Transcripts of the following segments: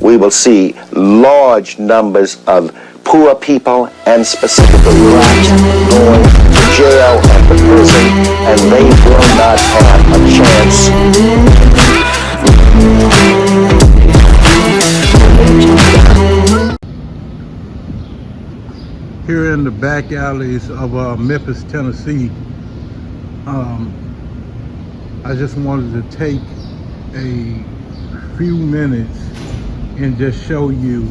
we will see large numbers of poor people and specifically blacks going to jail and to prison, and they will not have a chance. Here in the back alleys of Memphis, Tennessee, I just wanted to take a few minutes and just show you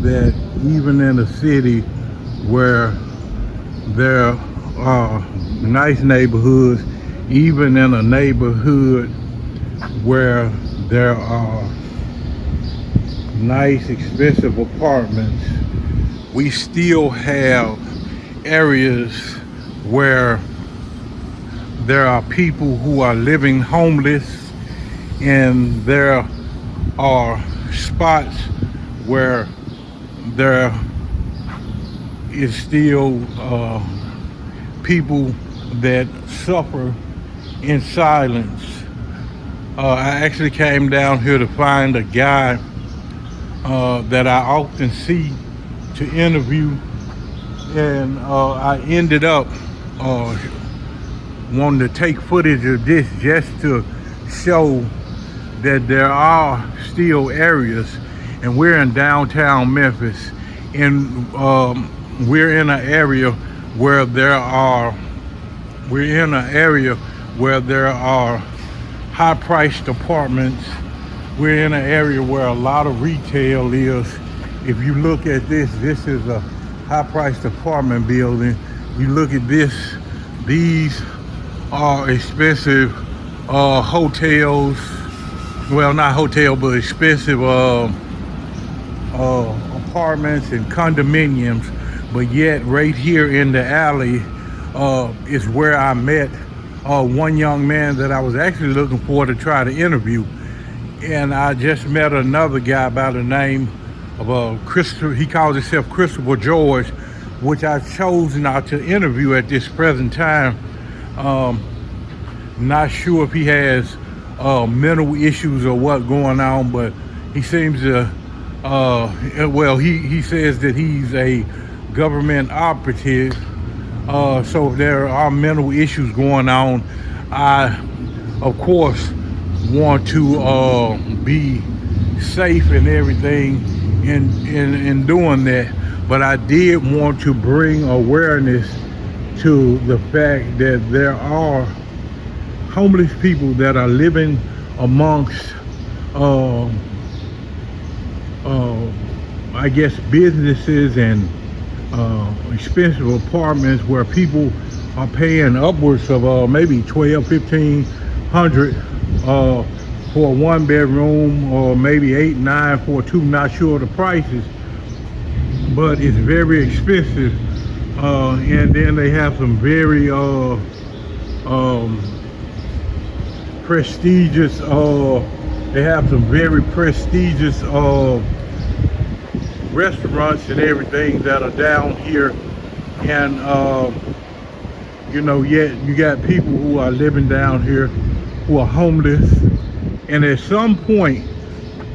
that even in a city where there are nice neighborhoods, even in a neighborhood where there are nice expensive apartments, we still have areas where there are people who are living homeless, and there are spots where there is still people that suffer in silence. I actually came down here to find a guy that I often see to interview, and I ended up wanting to take footage of this just to show that there are still areas, and we're in downtown Memphis, and we're in an area where there are high-priced apartments. We're in an area where a lot of retail is. If you look at this is a high-priced apartment building. You look at this, these are expensive hotels. Well, not hotel, but expensive apartments and condominiums. But yet, right here in the alley is where I met one young man that I was actually looking for to try to interview. And I just met another guy by the name of Christopher. He calls himself Christopher George, which I chose not to interview at this present time. Not sure if he has mental issues or what going on, but he seems to, he says that he's a government operative. So if there are mental issues going on, I, of course, want to be safe and everything in doing that. But I did want to bring awareness to the fact that there are homeless people that are living amongst I guess businesses and expensive apartments where people are paying upwards of maybe $1,200-1,500 for a one bedroom, or maybe $8,000-9,000 for a two. Not sure the prices, but it's very expensive. And then they have some very prestigious restaurants and everything that are down here. And yet you got people who are living down here who are homeless. And at some point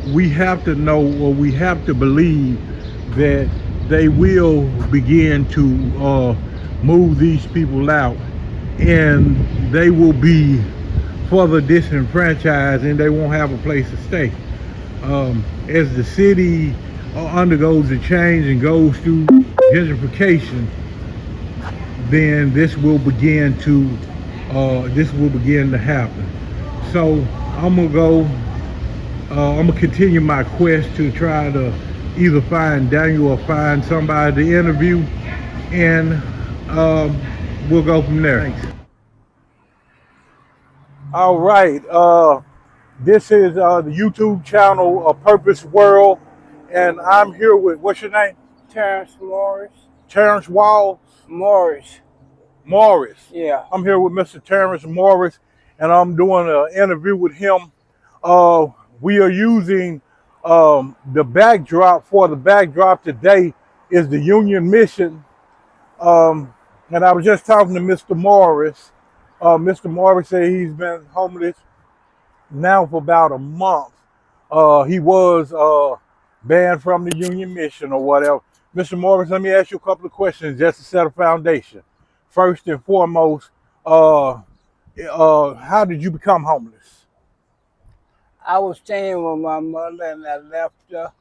we have to know, or we have to believe, that they will begin to move these people out, and they will be further disenfranchised, and they won't have a place to stay. As the city undergoes a change and goes through gentrification, then this will begin to happen. So I'm gonna continue my quest to try to either find Daniel or find somebody to interview, and we'll go from there. Thanks. All right, this is the YouTube channel Purpose World, and I'm here with, what's your name? Terrence Morris. Terrence Wall? Morris. Yeah. I'm here with Mr. Terrence Morris, and I'm doing an interview with him. We are using the backdrop. For the backdrop today is the Union Mission. And I was just talking to Mr. Morris. Mr. Morris said he's been homeless now for about a month. He was banned from the Union Mission or whatever. Mr. Morris, let me ask you a couple of questions just to set a foundation. First and foremost, how did you become homeless? I was staying with my mother and I left her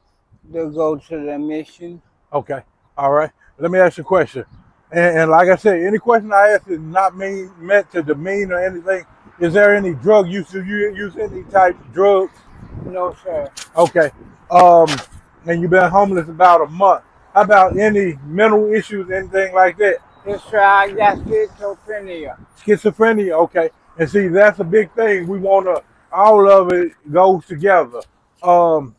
to go to the mission. Okay, all right. Let me ask you a question. And like I said, any question I ask is not meant to demean or anything. Is there any drug use? Do you use any type of drugs? No, sir. Okay. And you've been homeless about a month. How about any mental issues, anything like that? Yes, sir. I got schizophrenia. Schizophrenia, okay. And see, that's a big thing. We want to, all of it goes together. And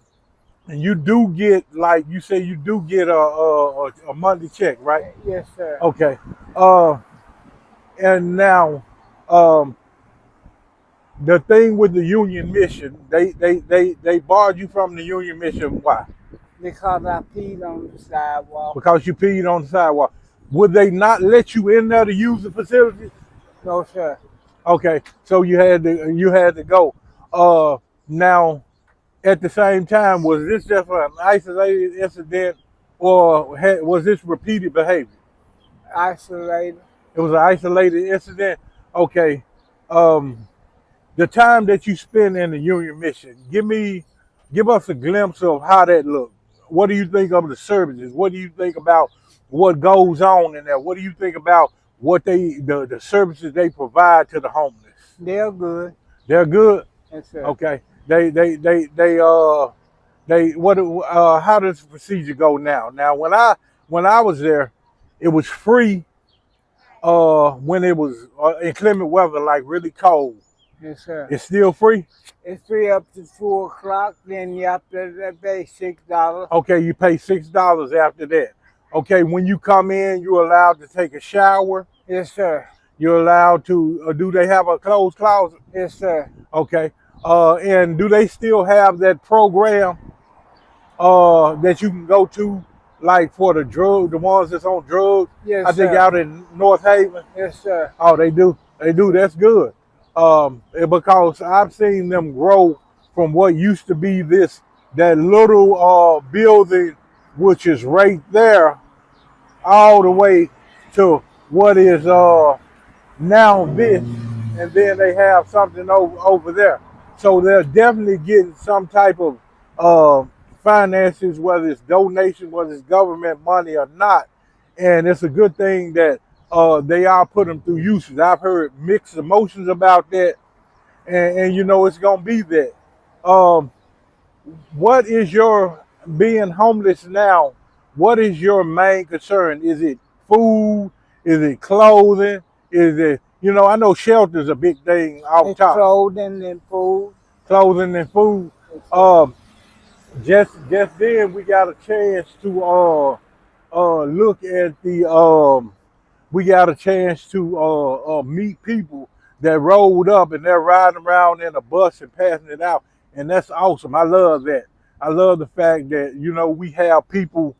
you do get, like you say, you do get a monthly check, right? Yes, sir. Okay. And now, the thing with the Union Mission, they barred you from the Union Mission. Why? Because I peed on the sidewalk. Because you peed on the sidewalk. Would they not let you in there to use the facility? No, sir. Okay, so you had to go. Now, at the same time, was this just an isolated incident, or was this repeated behavior? Isolated. It was an isolated incident. Okay. The time that you spent in the Union Mission, give us a glimpse of how that looked. What do you think of the services? What do you think about what goes on in there? What do you think about what the services they provide to the homeless? They're good. They're good. Yes, sir. Okay. How does the procedure go now? Now, when I was there, it was free. When it was inclement weather, like really cold. Yes, sir. It's still free? It's free up to 2 o'clock. Then you have to pay $6. Okay, you pay $6 after that. Okay, when you come in, you're allowed to take a shower. Yes, sir. You're allowed to, do they have a closed closet? Yes, sir. Okay. And do they still have that program that you can go to, like for the ones that's on drugs? Yes, I think sir. out in North Haven. Yes, sir. Oh, they do. They do. That's good. Because I've seen them grow from what used to be that little building, which is right there, all the way to what is now this, and then they have something over there. So they're definitely getting some type of finances, whether it's donation, whether it's government money or not. And it's a good thing that they are putting them through uses. I've heard mixed emotions about that, and you know it's gonna be that. What is your being homeless now? What is your main concern? Is it food? Is it clothing? Is it, I know shelter's a big thing off It's top. clothing and food. Clothing and food. Just then we got a chance to look at we got a chance to meet people that rolled up and they're riding around in a bus and passing it out. And that's awesome. I love that. I love the fact that, we have people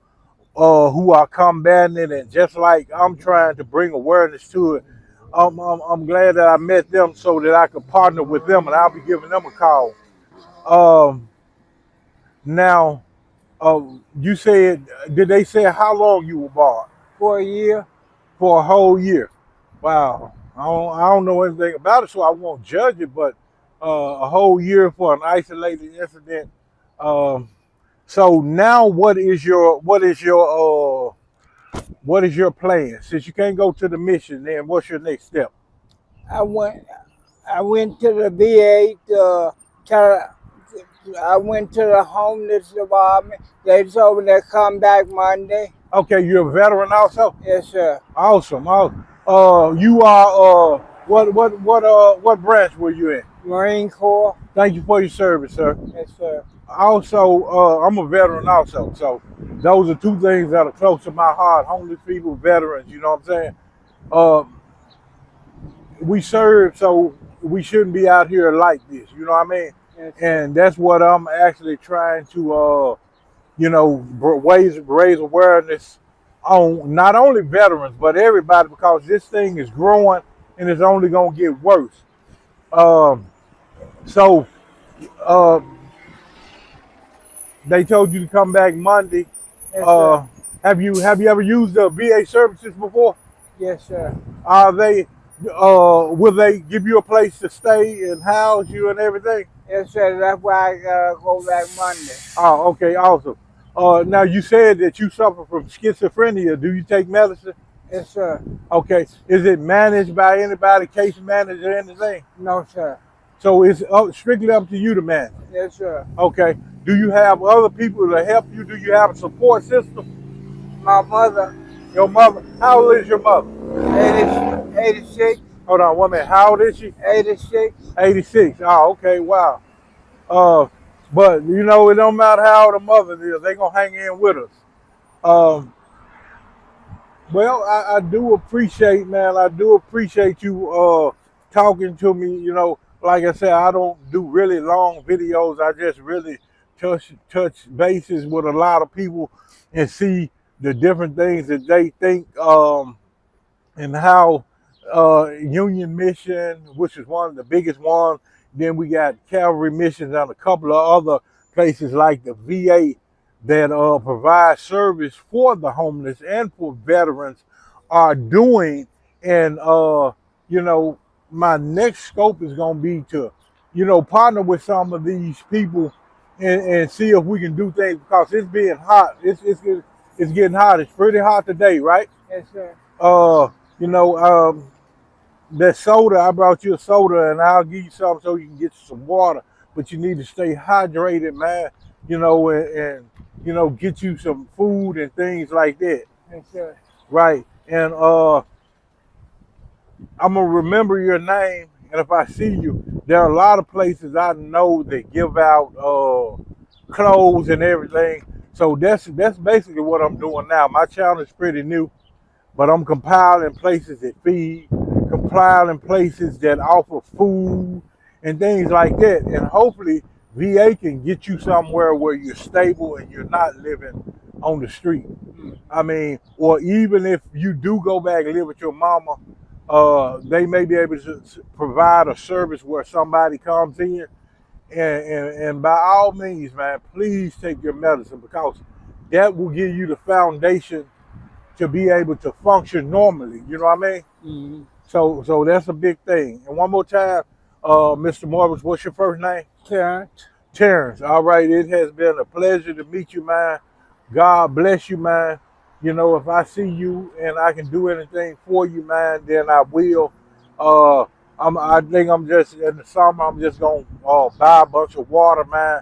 who are combating it, and just like I'm trying to bring awareness to it, I'm glad that I met them so that I could partner with them, and I'll be giving them a call. Now, you said, did they say how long you were barred? For a year. For a whole year. Wow. I don't know anything about it, so I won't judge it, but a whole year for an isolated incident. So now what is your plan? Since you can't go to the mission, then what's your next step? I went to the VA I went to the homeless department. They told me to come back Monday. Okay, you're a veteran also? Yes, sir. Awesome. You are what branch were you in? Marine Corps. Thank you for your service, sir. Yes, sir. Also, I'm a veteran also, so those are two things that are close to my heart. Homeless people, veterans, you know what I'm saying? We serve, so we shouldn't be out here like this, you know what I mean? Yes, and that's what I'm actually trying to, raise awareness on not only veterans, but everybody, because this thing is growing and it's only going to get worse. They told you to come back Monday. Yes, sir. Have you ever used the VA services before? Yes, sir. Are they will they give you a place to stay and house you and everything? Yes, sir. That's why I gotta go back Monday. Oh, okay, awesome. Now you said that you suffer from schizophrenia. Do you take medicine? Yes, sir. Okay. Is it managed by anybody, case manager, anything? No, sir. So it's strictly up to you to manage. Yes, sir. Okay. Do you have other people to help you? Do you have a support system? My mother, Your mother? How old is your mother? 86, Hold on, 1 minute. How old is she? 86. 86. Oh, okay. Wow. But you know, it don't matter how old the mother is, they gonna hang in with us. Um, well, I do appreciate, man. I do appreciate you talking to me. You know, like I said, I don't do really long videos. I just really touch bases with a lot of people and see the different things that they think. And how Union Mission, which is one of the biggest ones, then we got Calvary Missions and a couple of other places like the VA that provide service for the homeless and for veterans are doing. And you know, my next scope is going to be to, you know, partner with some of these people and see if we can do things, because it's being hot. It's getting hot. It's pretty hot today, right? Yes, sir. You know, that soda, I brought you a soda and I'll give you some so you can get some water, but you need to stay hydrated, man, you know, and you know, get you some food and things like that. Yes, sir. Right. And I'm gonna remember your name, and if I see you, there are a lot of places I know that give out clothes and everything. So that's basically what I'm doing now. My channel is pretty new, but I'm compiling places that feed, compiling places that offer food and things like that. And hopefully VA can get you somewhere where you're stable and you're not living on the street. I mean, or even if you do go back and live with your mama, they may be able to provide a service where somebody comes in and by all means, man, please take your medicine, because that will give you the foundation to be able to function normally. You know what I mean? Mm-hmm. So that's a big thing. And one more time, Mr. Morris, what's your first name? Terrence. Terrence. All right, it has been a pleasure to meet you, man. God bless you, man. You know, if I see you and I can do anything for you, man, then I will. I think I'm just, in the summer, I'm just going to buy a bunch of water, man,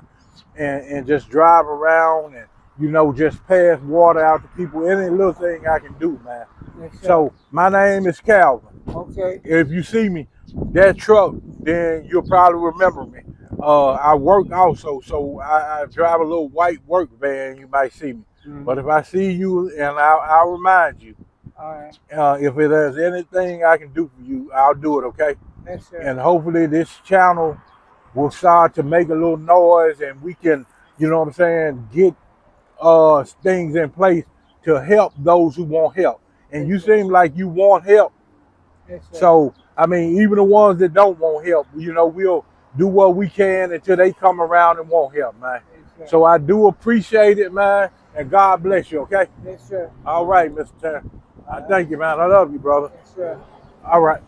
and just drive around and, you know, just pass water out to people. Any little thing I can do, man. Yes, sir. So my name is Calvin. Okay. If you see me, that truck, then you'll probably remember me. I work also, so I drive a little white work van. You might see me. Mm-hmm. But if I see you, and I'll remind you. All right. If there's anything I can do for you, I'll do it, okay? Yes, sir. And hopefully this channel will start to make a little noise and we can, you know what I'm saying, get things in place to help those who want help. And you seem like you want help. Yes, sir. So, I mean, even the ones that don't want help, you know, we'll do what we can until they come around and want help, man. Yes, sir. So I do appreciate it, man. And God bless you, okay? Yes, sir. All right, Mr. Terrence. I thank you, man. I love you, brother. Yes, sir. All right.